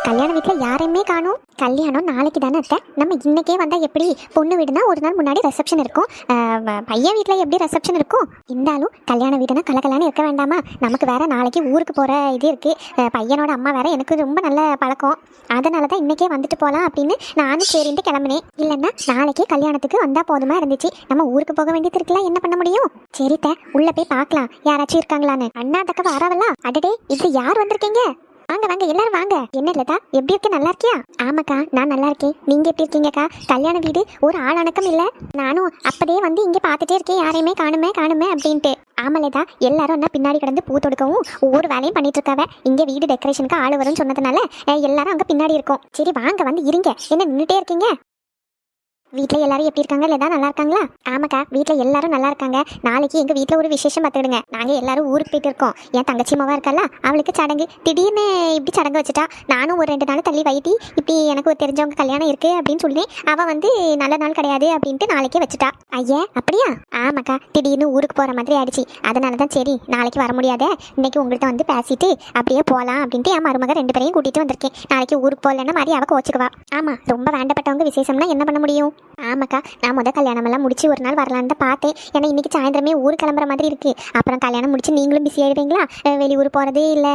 கல்யாண வீட்டில் யாரையுமே காணும். கல்யாணம் நாளைக்கு தானே அத்தை. நம்ம இன்னைக்கே வந்தால் எப்படி? பொண்ணு வீடுனா ஒரு நாள் முன்னாடி ரிசப்ஷன் இருக்கும். பையன் வீட்டில் எப்படி ரிசப்ஷன் இருக்கும்? இருந்தாலும் கல்யாண வீடுனா கலக்கலான்னு இருக்க வேண்டாமா? நமக்கு வேற நாளைக்கு ஊருக்கு போகிற இது இருக்குது. பையனோட அம்மா வேற எனக்கு ரொம்ப நல்ல பழக்கம். அதனால தான் இன்னைக்கே வந்துட்டு போகலாம் அப்படின்னு நானும் சரின்ட்டு கிளம்பினேன். இல்லைன்னா நாளைக்கே கல்யாணத்துக்கு வந்தால் போதுமா இருந்துச்சு. நம்ம ஊருக்கு போக வேண்டியது இருக்குல்ல, என்ன பண்ண முடியும்? சரித்த உள்ள போய் பார்க்கலாம் யாராச்சும் இருக்காங்களான்னு. அண்ணா தக்க வரவல்லா. அடடே, இது யார் வந்திருக்கீங்க? வாங்க வாங்க எல்லாரும் வாங்க. என்ன இல்லதா, எப்படி இருக்க? நல்லா இருக்கியா? ஆமாக்கா, நான் நல்லா இருக்கேன். நீங்க எப்படி இருக்கீங்கக்கா? கல்யாண வீடு ஒரு ஆள் அணக்கம் இல்ல. நானும் அப்பதே வந்து இங்க பாத்துட்டே இருக்கேன், யாரையுமே காணுமே காணுமே அப்படின்ட்டு. ஆமலேதா, எல்லாரும் என்ன பின்னாடி கிடந்து பூ தொடுக்கவும் ஒவ்வொரு வேலையும் பண்ணிட்டு இருக்காவ. இங்க வீடு டெக்கரேஷனுக்கு ஆள் வரும்னு சொன்னதுனால எல்லாரும் அங்க பின்னாடி இருக்கோம். சரி வாங்க வந்து இருங்க. என்ன நின்றுட்டே இருக்கீங்க? வீட்டில் எல்லாரும் எப்படி இருக்காங்க? இல்லைதான் நல்லா இருக்காங்களா? ஆமாக்கா, வீட்டில் எல்லாரும் நல்லா இருக்காங்க. நாளைக்கு எங்கள் வீட்டில் ஒரு விசேஷம் பார்த்துடுங்க. நாங்கள் எல்லாரும் ஊருக்கு போயிட்டு இருக்கோம். என் தங்கச்சி மாவா இருக்கல, அவளுக்கு சடங்கு. திடீர்னு இப்படி சடங்கு வச்சுட்டா. நானும் ஒரு 2 நாள் தள்ளி வைட்டி இப்படி எனக்கு ஒரு தெரிஞ்சவங்க கல்யாணம் இருக்கு அப்படின்னு சொல்லி அவள் வந்து நல்ல நாள் கிடையாது அப்படின்ட்டு நாளைக்கே வச்சுட்டா. ஐயா அப்படியா? ஆமாக்கா, திடீர்னு ஊருக்கு போகிற மாதிரி ஆயிடுச்சு. அதனால தான் சரி நாளைக்கு வர முடியாத, இன்னைக்கு உங்கள்கிட்ட வந்து பேசிட்டு அப்படியே போகலாம் அப்படின்ட்டு என் மருமக 2 பேரையும் கூட்டிகிட்டு வந்திருக்கேன். நாளைக்கு ஊருக்கு போகலன்னா மாதிரி அவள் கோச்சுக்குவா. ஆமாம், ரொம்ப வேண்டப்பட்டவங்க விசேஷம்னா என்ன பண்ண முடியும்? ஆமாக்கா, நான் கல்யாணமெல்லாம் முடிச்சு ஒரு நாள் வரலான்னு தான் பார்த்தேன். ஏன்னா இன்னைக்கு சாயந்தரமே ஊர் கிளம்புற மாதிரி இருக்கு. அப்புறம் கல்யாணம் முடிச்சு நீங்களும் பிஸி ஆயிடுவீங்களா? வெளியூர் போகிறது இல்லை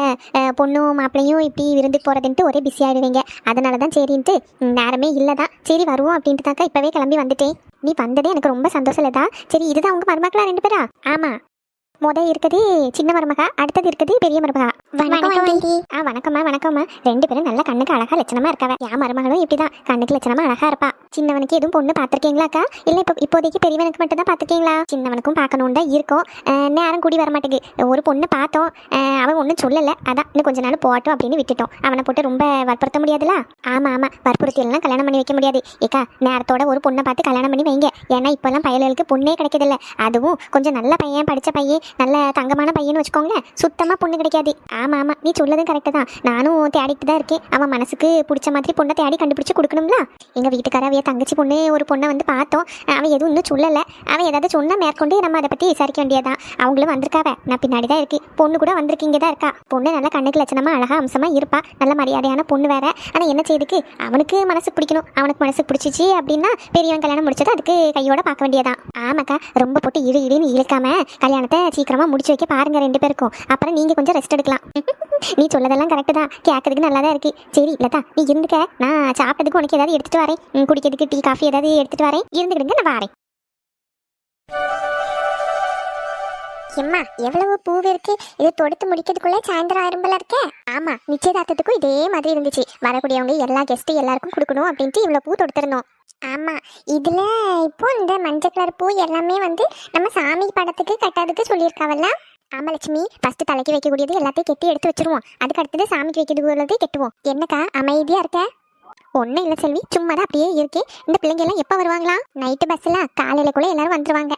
பொண்ணும் மாப்பிள்ளையும் இப்படி விருந்துக்கு போகிறதுன்ட்டு ஒரே பிஸி ஆயிடுவீங்க. அதனால தான் சரின்ட்டு நேரமே இல்லை தான். சரி வருவோம் அப்படின்ட்டு தாக்கா இப்போவே கிளம்பி வந்துட்டேன். நீ வந்ததே எனக்கு ரொம்ப சந்தோஷம் இல்லதா. சரி, இதுதான் உங்கள் மருமக்களா 2 பேரா? ஆமாம், இருக்குது சின்ன மருமகா, அடுத்தது இருக்குது பெரிய மருமகா. வணக்கம்மா. வணக்கம்மா. 2 பேரும் நல்ல கண்ணுக்கு அழகா லட்சணமா இருக்காவ. என் மருமகளும் இப்படிதான் கண்ணுக்கு லட்சணமா அழகா இருப்பா. சின்னவனுக்கு எதுவும் பொண்ணு பாத்திருக்கீங்களாக்கா? இல்ல இப்போதைக்கு பெரியவனுக்கு மட்டும் தான் பாத்திருக்கீங்களா? சின்னவனுக்கும் பார்க்கணும் தான் இருக்கும். நேரம் கூடி வர மாட்டேங்குது. ஒரு பொண்ணு பார்த்தோம், அவன் ஒன்றும் சொல்லலை. அதான் இன்னும் கொஞ்ச நாள் போட்டோம் அப்படின்னு விட்டுட்டோம். அவனை போட்டு ரொம்ப வற்புறுத்த முடியாதுல்ல? ஆமா வற்புறுத்தி எல்லாம் கல்யாணம் பண்ணி வைக்க முடியாது. ஏக்கா, நேரத்தோட ஒரு பொண்ணை பார்த்து கல்யாணம் பண்ணி வைங்க. ஏன்னா இப்பெல்லாம் பயல்களுக்கு பொண்ணே கிடைக்கிறதில்ல. அதுவும் கொஞ்சம் நல்ல பையன், படிச்ச பையன், நல்ல தங்கமான பையன்னு வச்சுக்கோங்களேன், சுத்தமா பொண்ணு கிடைக்காது. ஆமா நீ சொல்லதும் கரெக்டு தான். நானும் தேடிட்டு தான் இருக்கேன். அவன் மனசுக்கு பிடிச்ச மாதிரி பொண்ணை தேடி கண்டுபிடிச்சு கொடுக்கணும்ல. எங்க வீட்டுக்காரவைய தங்கச்சி பொண்ணு ஒரு பொண்ணை வந்து பார்த்தோம். அவன் எதுவும் இன்னும் சொல்லலை. அவன் ஏதாவது சொன்னா மேற்கொண்டு நம்ம அதை பத்தி விசாரிக்க வேண்டியதான். அவங்களும் வந்திருக்காவ, நான் பின்னாடி தான் இருக்கு. பொண்ணு கூட வந்திருக்கீங்க தான் இருக்கா. பொண்ணு நல்லா கண்ணுக்கு லட்சணமா அழகா அம்சமா இருப்பா. நல்ல மரியாதையான பொண்ணு வேற. ஆனா என்ன செய்யுதுக்கு, அவனுக்கு மனசுக்கு பிடிக்கணும். அவனுக்கு மனசுக்கு பிடிச்சிச்சு அப்படின்னா பெரியவன் கல்யாணம் முடிச்சது அதுக்கு கையோட பார்க்க வேண்டியதான். ஆமாக்கா, ரொம்ப போட்டு இழுன்னு இழுக்காம கல்யாணத்தை சீக்கிரமா முடிச்சு வைக்க பாருங்க 2 பேருக்கும். அப்புறம் நீங்க கொஞ்சம் ரெஸ்ட் எடுக்கலாம். நீ சொல்லதெல்லாம் கரெக்டு தான், கேட்கறதுக்கு நல்லா தான் இருக்கு. சரி லதா, நீ இருந்துக்க. நான் சாப்பிட்டதுக்கு உனக்கு ஏதாவது எடுத்துட்டு வரேன். குடிக்கிறதுக்கு டீ காஃபி ஏதாவது எடுத்துட்டு வரேன். இருந்துக்கிடுங்க, நான் வரேன். எம்மா, எவ்வளவு பூ இருக்கு. இதை தொடுத்து முடிக்கிறதுக்குள்ள சாயந்தரம் ஆரம்பல இருக்க. ஆமா, நிச்சயதார்த்தத்துக்கும் இதே மாதிரி இருந்துச்சு. வரக்கூடியவங்க எல்லா கெஸ்ட் எல்லாருக்கும் கொடுக்கணும் அப்படின்ட்டு இவ்வளவு பூ தொடுத்திருந்தோம். ஆமா, இதுல இப்போ இந்த மஞ்சள் கலர் பூ எல்லாமே வந்து நம்ம சாமி படத்துக்கு கட்டாதுக்கு சொல்லியிருக்காவல்ல. ஆமா லட்சுமி, ஃபர்ஸ்ட் தலைக்கு வைக்கக்கூடியது எல்லாத்தையும் கெட்டி எடுத்து வச்சிருவோம். அதுக்கு அடுத்தது சாமிக்கு வைக்கிறது கெட்டுவோம். என்னக்கா அமைதியா இருக்க? ஒன்றும் இல்லை செல்வி, சும்மா தான் அப்படியே இருக்கேன். இந்த பிள்ளைங்க எல்லாம் எப்போ வருவாங்களா? நைட்டு பஸ்ஸில் காலையிலக்குள்ளே எல்லாரும் வந்துருவாங்க.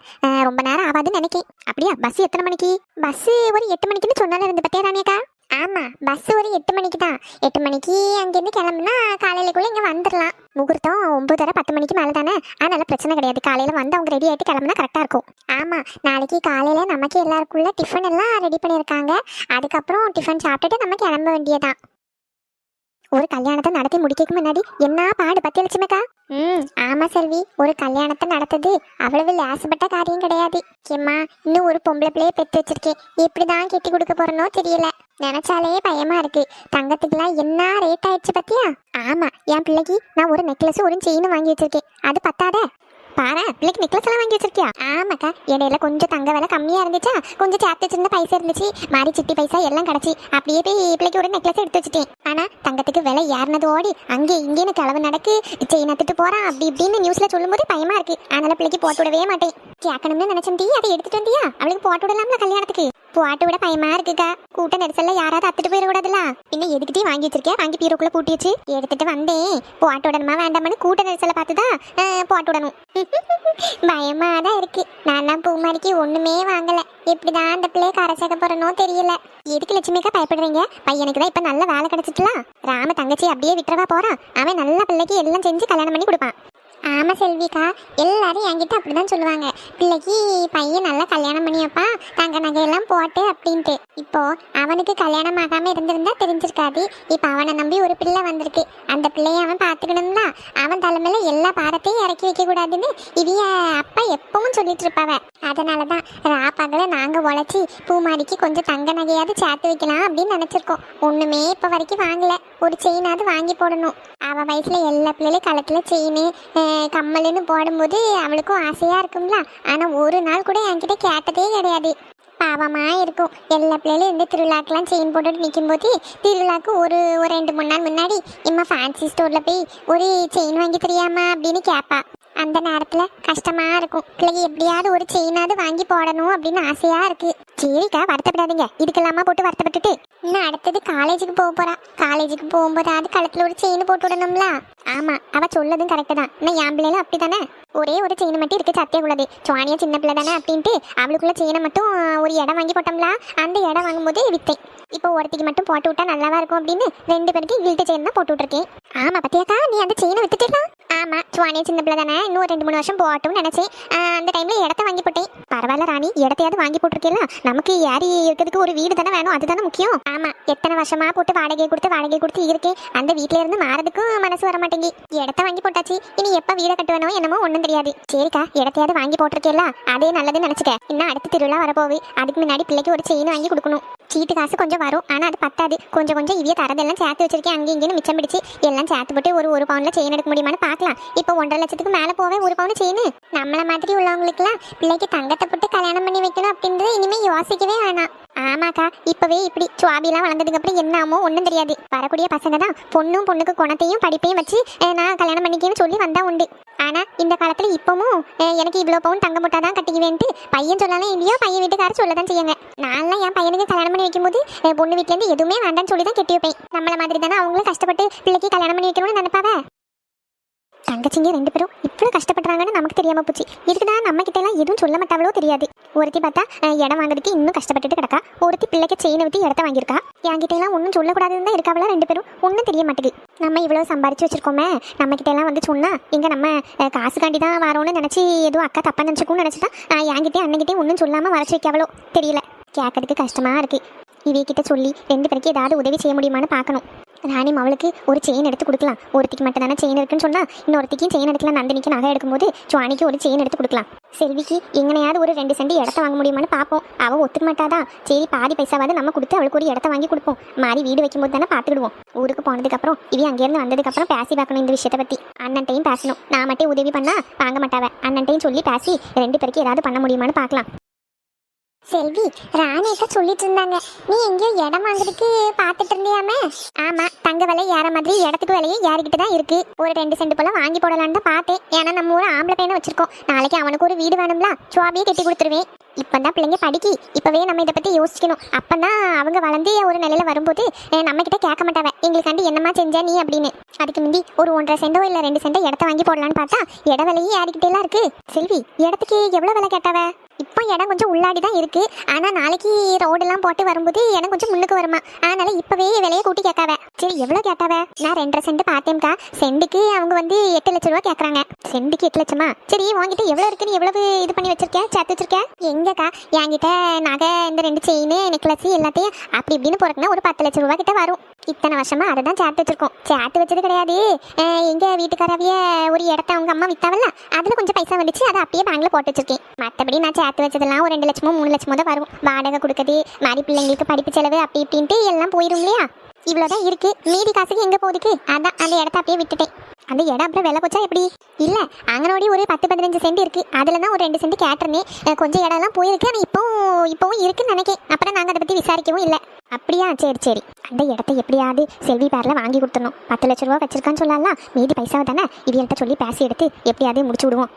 ரொம்ப நேரம் ஆகாதுன்னு நினைக்கேன். அப்படியா? பஸ் எத்தனை மணிக்கு? பஸ்ஸு ஒரு 8 மணிக்குன்னு சொன்னாலும் இருந்து பத்தியா ராணியக்கா? ஆமாம், பஸ் ஒரு 8 மணிக்கு தான். 8 மணிக்கு அங்கேருந்து கிளம்புனா காலையிலக்குள்ளே இங்கே வந்துடலாம். முகூர்த்தம் 9:30 10 மணிக்கு மேலே தானே. அதனால பிரச்சனை கிடையாது. காலையில் வந்து அவங்க ரெடி ஆகிட்டு கிளம்புனா கரெக்டாக இருக்கும். ஆமாம், நாளைக்கு காலையில் நமக்கு எல்லாருக்குள்ள டிஃபன் எல்லாம் ரெடி பண்ணியிருக்காங்க. அதுக்கப்புறம் டிஃபன் சாப்பிட்டுட்டு நம்ம கிளம்ப வேண்டியதான். ஒரு கல்யாணத்தை நடத்தி முடிக்க முன்னாடி என்ன பாடு பத்தி லட்சுமிக்கா? ஆமா செல்வி, ஒரு கல்யாணத்தை நடத்தது அவ்வளவு லேசப்பட்ட காரியம் கிடையாது. ஏம்மா, இன்னும் ஒரு பொம்பளை பிள்ளைய பெற்று வச்சிருக்கேன். எப்படிதான் கெட்டி கொடுக்க போறனோ தெரியல. நினைச்சாலே பயமா இருக்கு. தங்கத்துக்குலாம் என்ன ரேட் ஆயிடுச்சு பத்தியா? ஆமா, என் பிள்ளைக்கு நான் ஒரு நெக்லஸ் ஒரு செயின் வாங்கி வச்சிருக்கேன். அது பத்தாத பாரு, பிள்ளைக்கு நெக்லஸ் எல்லாம் வாங்கி வச்சிருக்கியா? ஆமாக்கா, இடையில கொஞ்சம் தங்க விலை கம்மியா இருந்துச்சா, கொஞ்சம் சேர்த்து வச்சிருந்த பைசா இருந்துச்சு, மாறி சிட்டி பைசா எல்லாம் கிடைச்சி அப்படியே போய் பிள்ளைக்கு ஒரு நெக்லஸ் எடுத்து வச்சுட்டேன். ஆனா தங்கத்துக்கு விலை ஏறினது ஓடி அங்கே இங்கேன்னு கிளவு நடக்கு, செயின் எடுத்துட்டு போறான் அப்படி இப்படின்னு நியூஸ்ல சொல்லும் போது பயமா இருக்கு. அதனால பிள்ளைக்கு போட்டு விடவே மாட்டேன். கேட்கணும்னு நினைச்சேன். அதை எடுத்துட்டு வந்தியா? அவளுக்கு போட்டு விடலாம்ல கல்யாணத்துக்கு? போட்டு விட பயமா இருக்குக்கா. கூட்ட நெரிசல்ல யாராவது அத்துட்டு போயிடக்கூடாதுல. பின்ன எதுக்கிட்டே வாங்கி வச்சிருக்கேன். வாங்கி பீரோக்குள்ள பூட்டி வச்சு எடுத்துட்டு வந்தேன். போட்டு விடணுமா வேண்டாமான்னு கூட்ட நெரிசலை பார்த்துதான் போட்டு விடணும். பயமா தான் இருக்கு. நான் பூமாரிக்கு ஒண்ணுமே வாங்கல. எப்படிதான் அந்த பிள்ளைய கரை சேர்க்க போறனோ தெரியல. எதுக்கு லட்சுமிக்கா பயப்படுறீங்க? பையனுக்கு தான் இப்ப நல்ல வேலை கிடைச்சிட்டுலாம். ராம தங்கச்சி அப்படியே விட்டுறவா போறான். அவன் நல்ல பிள்ளைக்கு எல்லாம் செஞ்சு கல்யாணம் பண்ணி கொடுப்பான். ஆமா செல்விக்கா, எல்லாரும் என்கிட்ட அப்படிதான் சொல்லுவாங்க. பிள்ளைக்கு பையன் நல்லா கல்யாணம் பண்ணியப்பா, தங்க நகையெல்லாம் போட்டு அப்படின்ட்டு. இப்போ அவனுக்கு கல்யாணம் ஆகாம இருந்திருந்தா தெரிஞ்சிருக்காது. இப்போ அவனை நம்பி ஒரு பிள்ளை வந்திருக்கு. அந்த பிள்ளைய அவன் பார்த்துக்கணும்னா அவன் தலைமையில எல்லா பாரத்தையும் இறக்கி வைக்க கூடாதுன்னு இதைய அப்பா எப்பவும் சொல்லிட்டு இருப்பாவ. அதனாலதான் ராப்பாகல நாங்க உழைச்சி பூமாரிக்கு கொஞ்சம் தங்க நகையாவது சேர்த்து வைக்கலாம் அப்படின்னு நினைச்சிருக்கோம். ஒண்ணுமே இப்ப வரைக்கும் வாங்கல. ஒரு செயினாவது வாங்கி போடணும். அவ வயசுல எல்லா பிள்ளைகளும் கழுத்துல செயின் கம்மலுன்னு போடும்போது அவளுக்கும் ஆசையா இருக்கும்ல. ஆனா ஒரு நாள் கூட என்கிட்ட கேட்டதே கிடையாது. பாவமா இருக்கும். எல்லா பிள்ளைகளும் இந்த திருவிழாக்கெல்லாம் செயின் போட்டுட்டு நிற்கும் போது திருவிழாக்கு ஒரு 2-3 நாள் முன்னாடி இம்மா ஃபேன்சி ஸ்டோர்ல போய் ஒரு செயின் வாங்கி தெரியாமா அப்படின்னு கேட்பா. அந்த நேரத்துல கஷ்டமா இருக்கும். பிள்ளைக்கு எப்படியாவது ஒரு செயினாவது வாங்கி போடணும் அப்படின்னு ஆசையா இருக்கு. சரிக்கா, வருத்தப்படாதீங்க. இதுக்கெல்லாமா போட்டு வருத்தப்பட்டுட்டு இன்னும் அடுத்தது காலேஜுக்கு போக போறா. காலேஜுக்கு போகும்போதாவது கழுத்துல ஒரு செயின் போட்டு விடணும்ல. ஆமா, அவ சொல்லதும் கரெக்டு தான். இன்னும் என் பிள்ளைகளும் அப்படித்தானே. ஒரே ஒரு செயின் மட்டும் இருக்கு சத்திய கூடாது. சுவானியா சின்ன பிள்ளை தானே அப்படின்ட்டு அவளுக்குள்ள செயினை மட்டும் ஒரு இடம் வாங்கி போட்டோம்ல. அந்த இடம் வாங்கும்போது வித்தேன். இப்போ ஒருத்திக்கு மட்டும் போட்டு விட்டா நல்லாவா இருக்கும் அப்படின்னு 2 பேருக்கு கில்ட்டு செயின் தான் போட்டு விட்டுருக்கேன். ஆமா பத்தியாக்கா, நீ அந்த செயினை வித்துட்டேலாம். ஆமா, சுவானியா சின்ன பிள்ளை தானே, இன்னும் 2-3 வருஷம் போகட்டும்னு நினைச்சேன். அந்த டைம்ல இடத்த வாங்கி போட்டேன். பரவாயில்ல ராணி, இடத்தையாவது வாங்கி போட்டிருக்கேல்ல. நமக்கு ஏறி இருக்கிறதுக்கு ஒரு வீடு தானே வேணும், அதுதானே முக்கியம். ஆமா, எத்தனை வருஷமா போட்டு வாடகை கொடுத்து இருக்கேன். அந்த வீட்டுல இருந்து மாறதுக்கும் மனசு வர மாட்டேங்கி. இடத்த வாங்கி போட்டாச்சு. இனி எப்ப வீடை கட்டுவேனோ என்னமோ ஒண்ணும் தெரியாது. சரிக்கா, இடத்தையாவது வாங்கி போட்டிருக்கேல்ல, அதே நல்லதுன்னு நினைச்சுக்க. இன்னும் அடுத்த திருவிழா வரப்போகுது. அதுக்கு முன்னாடி பிள்ளைக்கு ஒரு செயின் வாங்கி கொடுக்கணும். சீட்டு காசு கொஞ்சம் வரும், ஆனா அது பத்தாது. கொஞ்சம் கொஞ்சம் இவைய தரதெல்லாம் சேர்த்து வச்சிருக்கேன். அங்கே இங்கேன்னு மிச்சம் பிடிச்சி எல்லாம் சேர்த்து போட்டு ஒரு பவுன்ல செயின் எடுக்க முடியுமான்னு பார்க்கலாம். இப்போ 1.5 லட்சத்துக்கு மேல போவே ஒரு பவுன் செயின். நம்மள மாதிரி உள்ளவங்களுக்குலாம் பிள்ளைக்கு தங்கத்தை போட்டு கல்யாணம் பண்ணி வைக்கணும் அப்படின்றது இனிமே யோசிக்கவே வேணாம். ஆமாக்கா, இப்பவே இப்படி சுவாபிலாம் வளர்ந்ததுக்கு அப்புறம் என்ன ஆமோ ஒன்றும் தெரியாது. வரக்கூடிய பசங்க தான் பொண்ணுக்கு குணத்தையும் படிப்பையும் வச்சு நான் கல்யாணம் பண்ணிக்கேன்னு சொல்லி வந்தா உண்டு. ஆனா இந்த காலத்துல இப்பவும் எனக்கு இவ்வளோ பவுன் தங்கம் போட்டாதான் கட்டிக்குவேன்ட்டு பையன் சொல்லாலும் இல்லையோ பையன் வீட்டுக்காரர் சொல்லதான் செய்யுங்க. நான்லாம் என் பையனுக்கு கல்யாணம் பண்ணி வைக்கும்போது பொண்ணு வீட்டுல இருந்து எதுவுமே வேண்டாம்னு சொல்லி தான் கட்டி வைப்பேன். நம்மள மாதிரி தானே அவங்களும் கஷ்டப்பட்டு பிள்ளைக்கு கல்யாணம் பண்ணி வைக்கணும்னு நினைப்பாவ. தங்கச்சிங்க 2 பேரும் இவ்வளோ கஷ்டப்படுறாங்கன்னு நமக்கு தெரியாம போச்சு. இதுக்குதான் நம்ம கிட்ட எல்லாம் எதுவும் சொல்ல மாட்டாவளோ தெரியாது. ஒருத்தி பார்த்தா இடம் வாங்குறதுக்கு இன்னும் கஷ்டப்பட்டுட்டு கிடக்கா. ஒருத்தி பிள்ளைக்கு செயினை விட்டு இடத்த வாங்கியிருக்கா. என்கிட்ட எல்லாம் ஒன்றும் சொல்லக்கூடாதுன்னு தான் இருக்காவளா 2 பேரும். ஒன்றும் தெரிய மாட்டேங்குது. நம்ம இவ்வளோ சம்பாரிச்சு வச்சிருக்கோமே, நம்ம கிட்ட எல்லாம் வந்து சொன்னா இங்க நம்ம காசுக்காண்டி தான் வரோன்னு நினைச்சு எதுவும் அக்கா தப்பா நினைச்சுக்கும்னு நினைச்சிட்டா என்கிட்டே அண்ணகிட்டே ஒன்றும் சொல்லாம வரைச்சி வைக்காவளோ தெரியல. கேட்கறதுக்கு கஷ்டமா இருக்கு. இவகிட்ட சொல்லி 2 பேருக்கு ஏதாவது உதவி செய்ய முடியுமான்னு பார்க்கணும். ராணி அவளுக்கு ஒரு செயின் எடுத்து கொடுக்கலாம். ஒருத்திக்கு மட்டும் தானே செயின் இருக்குன்னு சொன்னா இன்னொருத்திக்கும் செயின் எடுக்கலாம். நந்தினிக்கு நகை எடுக்கும்போது சுவானிக்கு ஒரு செயின் எடுத்து கொடுக்கலாம். செல்விக்கு எங்கனையாவது ஒரு 2 சென்ட் இடத்த வாங்க முடியுமான்னு பார்ப்போம். அவள் ஒத்துக்க மாட்டாதான். சரி, பாதி பைசாவாவது நம்ம கொடுத்து அவளுக்கு ஒரு இடத்த வாங்கி கொடுப்போம். மாறி வீடு வைக்கும்போது தானே பார்த்துக்கிடுவோம். ஊருக்கு போனதுக்கப்புறம் இவன் அங்கேருந்து வந்ததுக்கப்புறம் பேசி பார்க்கணும் இந்த விஷயத்தை பற்றி. அண்ணன்ட்டையும் பேசணும். நான் மட்டும் உதவி பண்ணா வாங்க மாட்டாவ. அண்ணன்ட்டையும் சொல்லி பேசி 2 பேருக்கு ஏதாவது பண்ண முடியுமான்னு பார்க்கலாம். செல்வி, ராணியக்கா சொல்லிட்டு இருந்தாங்க நீ எங்கேயோ இடம் வாங்குறதுக்கு பார்த்துட்டு இருந்தியாமே. ஆமா, தங்க விலை ஏற மாதிரி இடத்துக்கு விலையும் ஏறிக்கிட்டு தான் இருக்கு. ஒரு 2 சென்ட் போல வாங்கி போடலான்னு தான் பார்த்தேன். ஏன்னா நம்ம ஒரு ஆம்பளை பையனை வச்சிருக்கோம். நாளைக்கு அவனுக்கு ஒரு வீடு வேணும்ல, சுவாபியே கட்டி கொடுத்துருவேன். இப்பதான் பிள்ளைங்க படிக்கி. இப்பவே நம்ம இதை பத்தி யோசிக்கணும். அப்பதான் அவங்க வளர்ந்து ஒரு நிலையில வரும்போது நம்ம கிட்ட கேட்க மாட்டாவ எங்களுக்காண்டி என்னமா செஞ்சா நீ அப்படின்னு. அதுக்கு முந்தி ஒரு 1.5 சென்டோ இல்ல 2 சென்டோ இடத்த வாங்கி போடலான்னு பார்த்தா இட விலையும் ஏறிக்கிட்டே எல்லாம் இருக்கு. செல்வி, இடத்துக்கு எவ்வளவு விலை கேட்டாவ? இப்போ இடம் கொஞ்சம் உள்ளாடி தான் இருக்கு. ஆனா நாளைக்கு ரோடெல்லாம் போட்டு வரும்போது இடம் கொஞ்சம் முன்னுக்கு வருமா. அதனால இப்பவே விலையை கூட்டி கேட்காவ. சரி, எவ்வளவு கேட்டாவ? நான் 2.5 சென்ட் பார்த்தேன்க்கா. சென்ட்டுக்கு அவங்க வந்து 8 லட்சம் ரூபா கேட்கறாங்க. சென்ட்டுக்கு 8 லட்சமா? சரி, உங்ககிட்ட எவ்வளவு இருக்குன்னு எவ்வளவு இது பண்ணி வச்சிருக்கேன், சேர்த்து வச்சிருக்கேன்? எங்கக்கா, என்கிட்ட நகை இந்த 2 செயின் நெக்லஸ் எல்லாத்தையும் அப்படி இப்படின்னு போறதுன்னா ஒரு 10 லட்சம் ரூபா கிட்ட வரும். இத்தனை வருஷமா அதை தான் சேர்த்து வச்சிருக்கோம். சேர்த்து வச்சது கிடையாது. எங்க வீட்டுக்காரவிய ஒரு இடத்த அவங்க அம்மா வித்தாவல்ல, அதுல கொஞ்சம் பைசா வந்துச்சு. அதை அப்படியே பேங்க்ல போட்டு வச்சிருக்கேன். மற்றபடி நான் சேர்த்து வச்சதெல்லாம் ஒரு 2 லட்சமோ 3 லட்சமோ தான் வரும். வாடகை கொடுக்குறது, மாதிரி பிள்ளைங்களுக்கு படிப்பு செலவு அப்படி இப்படின்ட்டு எல்லாம் போயிடும் இல்லையா. இவ்வளோதான் இருக்கு. மீதி காசுக்கு எங்க போகுதுக்கு? அதான் அந்த இடத்த அப்படியே விட்டுட்டேன். அந்த இடம் அப்புறம் விலை போச்சா எப்படி? இல்ல, அங்கனோடி ஒரு 10-15 சென்ட் இருக்கு. அதுல தான் ஒரு 2 சென்ட் கேட்டிருந்தேன். கொஞ்சம் இடம் எல்லாம் போயிருக்கு. ஆனா இப்பவும் இருக்குன்னு நினைக்கேன். அப்புறம் நாங்க அதை பத்தி விசாரிக்கவும் இல்லை. அப்படியா? சரி சரி, அந்த இடத்த எப்படியாவது செல்வி பேர்ல வாங்கி கொடுத்துடணும். 10 லட்சம் ரூபா வச்சிருக்கான்னு சொல்லலாம். மீதி பைசாவை தானே இவியல்கிட்ட சொல்லி பேசி எடுத்து எப்படியாவது முடிச்சு விடுவோம்.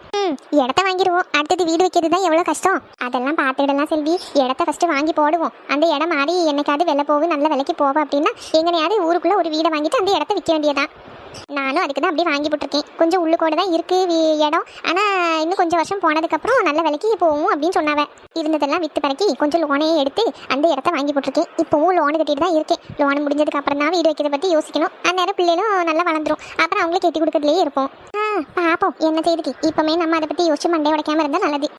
இடத்த வாங்கிடுவோம். அடுத்தது வீடு வைக்கிறது தான் எவ்வளவு கஷ்டம். அதெல்லாம் பார்த்துக்கிடலாம் செல்வி. இடத்த ஃபர்ஸ்ட் வாங்கி போடுவோம். அந்த இடம் மாறி என்னைக்காவது விலை போகும், நல்ல விலைக்கு போவோம் அப்படின்னா எங்கனையாவது ஊருக்குள்ள ஒரு வீடை வாங்கிட்டு அந்த இடத்த விற்க வேண்டியதான். நானும் அதுக்கு தான் அப்படியே வாங்கி போட்டிருக்கேன். கொஞ்சம் உள்ளுக்கோட தான் இருக்கு இடம். ஆனால் இன்னும் கொஞ்சம் வருஷம் போனதுக்கப்புறம் நல்ல விலைக்கு போகும் அப்படின்னு சொன்னாவ. இருந்ததெல்லாம் விற்று பிறக்கி கொஞ்சம் லோனே எடுத்து அந்த இடத்த வாங்கி போட்டிருக்கேன். இப்போவும் லோனு கட்டிட்டு தான் இருக்கேன். லோன் முடிஞ்சதுக்கு அப்புறம் தான் வீடு வைக்கிறத பற்றி யோசிக்கணும். அந்நேரம் பிள்ளைகளும் நல்லா வளர்ந்துரும். அப்புறம் அவங்களே கட்டி கொடுக்கறதுலேயே இருப்போம். பார்ப்போம் என்ன செய்யுதுக்கு. இப்போமே நம்ம அதை பற்றி யோசிச்சு மண்டை உடைக்காம இருந்தால் நல்லது.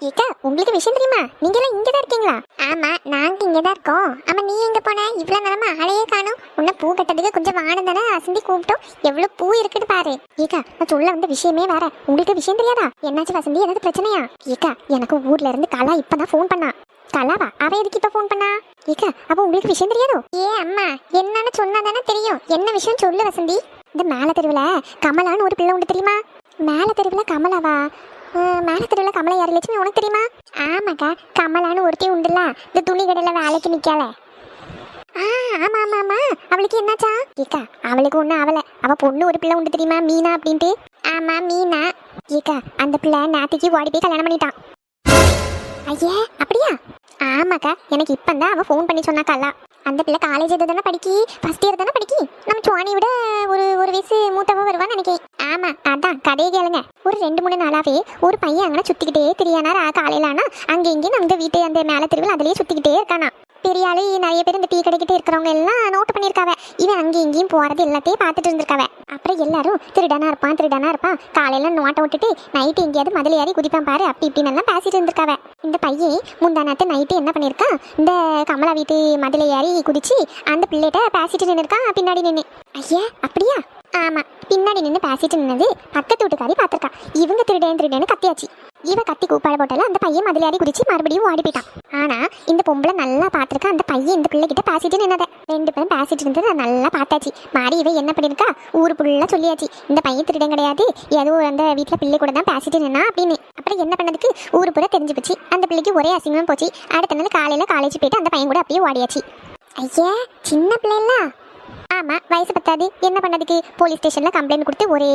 ஏக்கா, உங்களுக்கு விஷயம் தெரியுமா? நீங்க எல்லாம் இங்க தான் இருக்கீங்களா? ஆமா, நாங்க இங்க தான் இருக்கோம். ஆமா, நீ எங்க போன? இவ்வளவு நேரமா ஆளையே காணோம். உன்ன பூ கட்டதுக்கு கொஞ்சம் வானம் தானே வசந்தி கூப்பிட்டோம். எவ்வளவு பூ இருக்குன்னு பாரு. ஏக்கா, நான் சொல்ல வந்த விஷயமே வேற. உங்களுக்கு விஷயம் தெரியாதா? என்னாச்சு வசந்தி, ஏதாவது பிரச்சனையா? ஏக்கா, எனக்கு ஊர்ல இருந்து கலா இப்பதான் ஃபோன் பண்ணா. கலாவா? அவ எதுக்கு இப்ப ஃபோன் பண்ணா? ஏக்கா, அப்ப உங்களுக்கு விஷயம் தெரியாதோ? அம்மா, என்னன்னு சொன்னா தானே தெரியும். என்ன விஷயம் சொல்லு வசந்தி. இந்த மேல தெருவுல கமலான்னு ஒரு பிள்ளை உண்டு தெரியுமா? மேல தெருவுல கமலாவா? மேல தெருவில் கமலா யாரு? லட்சுமி உனக்கு தெரியுமா? ஆமாக்கா, கமலான்னு ஒருத்தி உண்டுல, இந்த துணி கடையில் வேலைக்கு நிற்கால. ஆமா ஆமா ஆமா, அவளுக்கு என்னாச்சா? ஏக்கா, அவளுக்கு ஒன்றும் ஆகலை. அவ பொண்ணு ஒரு பிள்ளை உண்டு தெரியுமா, மீனா அப்படின்ட்டு. ஆமா, மீனா. ஏக்கா, அந்த பிள்ளை நேத்திக்கு ஓடி போய் கல்யாணம் பண்ணிட்டான். ஐயா, அப்படியா? ஆமாக்கா, எனக்கு இப்போந்தான் அவன் ஃபோன் பண்ணி சொன்னாக்கல்ல. அந்த பிள்ளை காலேஜ் எது தானே படிக்கி, ஃபர்ஸ்ட் இயர் தானே படிக்கி. நம்ம சுவானி விட ஒரு வயசு மூத்தவ வருவான்னு நினைக்கிறேன். ஆமா, அதான் கதையை கேளுங்க. ஒரு 2-3 நாளாவே ஒரு பையன் அங்கே சுத்திக்கிட்டே தெரியானா காலையில. ஆனா அங்கே இங்கே நம்ம வீட்டு அந்த மேல தெருவில் அதிலேயே சுத்திக்கிட்டே இருக்கானா. பெரிய ஆளு நிறைய பேர் இந்த டீ கடைக்கிட்டே இருக்கிறவங்க எல்லாம் நோட் பண்ணியிருக்காவ. இவன் அங்கேயும் இங்கேயும் போறது எல்லாத்தையும் பார்த்துட்டு இருந்திருக்காவ. அப்புறம் எல்லாரும் திருடானா இருப்பான். காலையில நோட்டை விட்டுட்டு நைட்டு எங்கேயாவது மதில் ஏறி குதிப்பான் பாரு, அப்படி இப்படின்னு எல்லாம் பேசிட்டு இருந்திருக்காவ. இந்த பையன் முந்தா நாட்டு நைட்டு என்ன பண்ணியிருக்கான், இந்த கமலா வீட்டு மதில் ஏறி குதிச்சு அந்த பிள்ளைகிட்ட பேசிட்டு நின்று இருக்கான் பின்னாடி நின்று. ஐயா, அப்படியா? ஆமா, பின்னாடி நின்று பேசிட்டு நின்னது பக்கத்து வீட்டுக்காரி பார்த்துருக்கா. இவங்க திருடேன்னு கத்தியாச்சு. இவ கத்தி கூப்பாடு போட்டால அந்த பையன் மதிலாடி குதிச்சு மறுபடியும் ஓடி போயிட்டான். ஆனா இந்த பொம்பளை நல்லா பார்த்துருக்கா. அந்த பையன் இந்த பிள்ளைகிட்ட பேசிட்டு நின்னத 2 பேரும் பேசிட்டு இருந்தது நல்லா பார்த்தாச்சு. மாறி இவ என்ன பண்ணிருக்கா, ஊரு புள்ள சொல்லியாச்சு, இந்த பையன் திருடன் கிடையாது, ஏதோ அந்த வீட்டுல பிள்ளை கூட தான் பேசிட்டு நின்னா அப்படின்னு. அப்புறம் என்ன பண்ணதுக்கு ஊரு பூரா தெரிஞ்சு போச்சு. அந்த பிள்ளைக்கு ஒரே அசிங்கம் போச்சு. அடுத்த நாள் காலையில காலேஜ் போயிட்டு அந்த பையன் கூட அப்படியே ஓடியாச்சு. ஐயா, சின்ன பிள்ளைல. ஆமா, வயசு பத்தாது. என்ன பண்ணதுக்கு? போலீஸ் ஸ்டேஷன்ல கம்ப்ளைண்ட் கொடுத்து ஒரே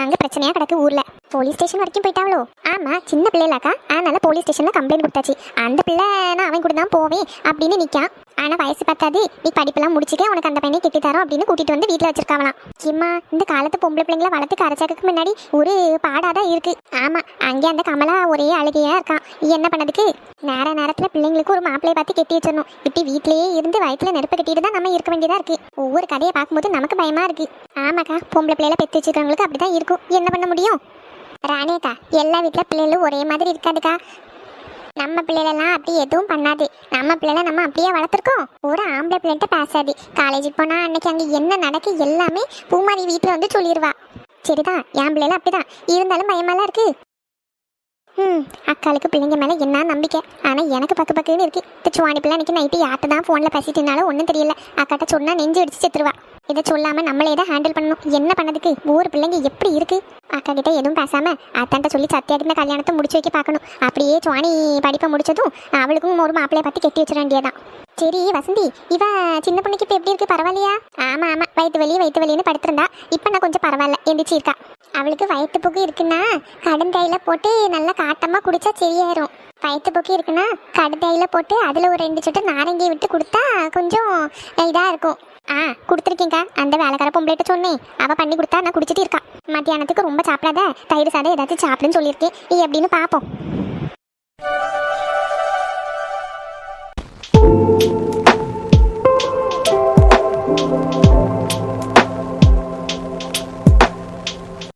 அங்க பிரச்சனையா கிடக்கு ஊர்ல. போலீஸ் ஸ்டேஷன் வரைக்கும் போயிட்டாவளோ? ஆமா, சின்ன பிள்ளைலாக்கா, அதனால போலீஸ் ஸ்டேஷன்ல கம்ப்ளைண்ட் கொடுத்தாச்சு. அந்த பிள்ளை நான் அவன் கூட தான் போவேன் அப்படின்னு நிக்கான். ஆனா வயசு பத்தாது, நீ படிப்பெல்லாம் முடிச்சுக்க, உனக்கு அந்த பையனை கெட்டி தரோம் அப்படின்னு கூட்டிட்டு வந்து வீட்டுல வச்சிருக்காங்களாம். ஏம்மா, இந்த காலத்து பொம்பளை பிள்ளைங்களை வளர்த்து கரைச்சாக்கு முன்னாடி ஒரு பாடாதான் இருக்கு. ஆமா, அங்கே அந்த கமலா ஒரே அழுகையா இருக்கான். என்ன பண்ணதுக்கு? நேரத்துல பிள்ளைங்களுக்கு ஒரு மாப்பிள்ளையை பார்த்து கெட்டி வச்சிடணும். இப்படி வீட்லயே இருந்து வயிற்றுல நெருப்பு கட்டிட்டு தான் நம்ம இருக்க வேண்டியதா இருக்கு. ஒவ்வொரு கதையை பார்க்கும்போது நமக்கு பயமா இருக்கு. ஆமாக்கா, பொம்பளை பிள்ளைல பெற்று வச்சுக்கிறவங்களுக்கு அப்படிதான் இருக்கும். என்ன பண்ண முடியும்? ராணியக்கா, எல்லா வீட்டில் பிள்ளைகளும் ஒரே மாதிரி இருக்காதுக்கா. நம்ம பிள்ளைகளெல்லாம் அப்படி எதுவும் பண்ணாது. நம்ம பிள்ளைல நம்ம அப்படியே வளர்த்துருக்கோம். ஒரு ஆம்பளை பிள்ளைகிட்ட பேசாது. காலேஜுக்கு போனால் அன்னைக்கு அங்கே என்ன நடக்கு எல்லாமே பூமாரி வீட்டில் வந்து சொல்லிடுவா. சரிதான், என் பிள்ளைல அப்படிதான் இருந்தாலும் பயமாலாம் இருக்கு. அக்காளுக்கு பிள்ளைங்க மேலே என்ன நம்பிக்கை. ஆனால் எனக்கு பக்குன்னு இருக்கு. இந்த சுவாணி பிள்ளை அன்னைக்கு நைட்டு யார்கிட்ட தான் ஃபோனில் பேசிட்டுனாலும் ஒன்றும் தெரியல. அக்காட்ட சொன்னால் நெஞ்சு அடிச்சு செத்துருவா. இதை சொல்லாமல் நம்மளே தான் ஹேண்டில் பண்ணணும். என்ன பண்ணதுக்கு? ஊர் பிள்ளைங்க எப்படி இருக்கு. அக்கா கிட்ட எதுவும் பேசாமல் அத்தான்ட்ட சொல்லி சத்தியாக்கின கல்யாணத்தை முடிச்சு வைக்க பார்க்கணும். அப்படியே சுவாணி படிப்பை முடிச்சதும் அவளுக்கும் ஒரு மாப்பிள்ளையை பார்த்து கெட்டி வச்சிட வேண்டியதான். சரி வசந்தி, இவ சின்ன பொண்ணுக்கு இப்போ எப்படி இருக்கு? பரவாயில்லையா? ஆமாம், வயிற்று வலின்னு படுத்திருந்தா. இப்போ நான் கொஞ்சம் பரவாயில்ல, எந்திரிச்சு இருக்கா. அவளுக்கு வயிற்றுப்போக்கு இருக்குன்னா கடுந்தையில் போட்டு நல்லா காட்டமாக குடிச்சா சரியாயிரும். வயிற்றுப்போக்கு இருக்குன்னா கடுந்தையில் போட்டு அதில் ஒரு 2 சொட்டு நாரங்கியை விட்டு கொடுத்தா கொஞ்சம் இதாக இருக்கும். கொடுத்துருக்கீங்க. அந்த வேலைக்கார பொம்பளைகிட்ட சொன்னேன், அவள் பண்ணி கொடுத்தா நான் குடிச்சிட்டு இருக்கா. மத்தியானத்துக்கு ரொம்ப சாப்பிடாத, தயிர் சாதம் ஏதாச்சும் சாப்பிடுன்னு சொல்லியிருக்கேன். எப்படின்னு பார்ப்போம்.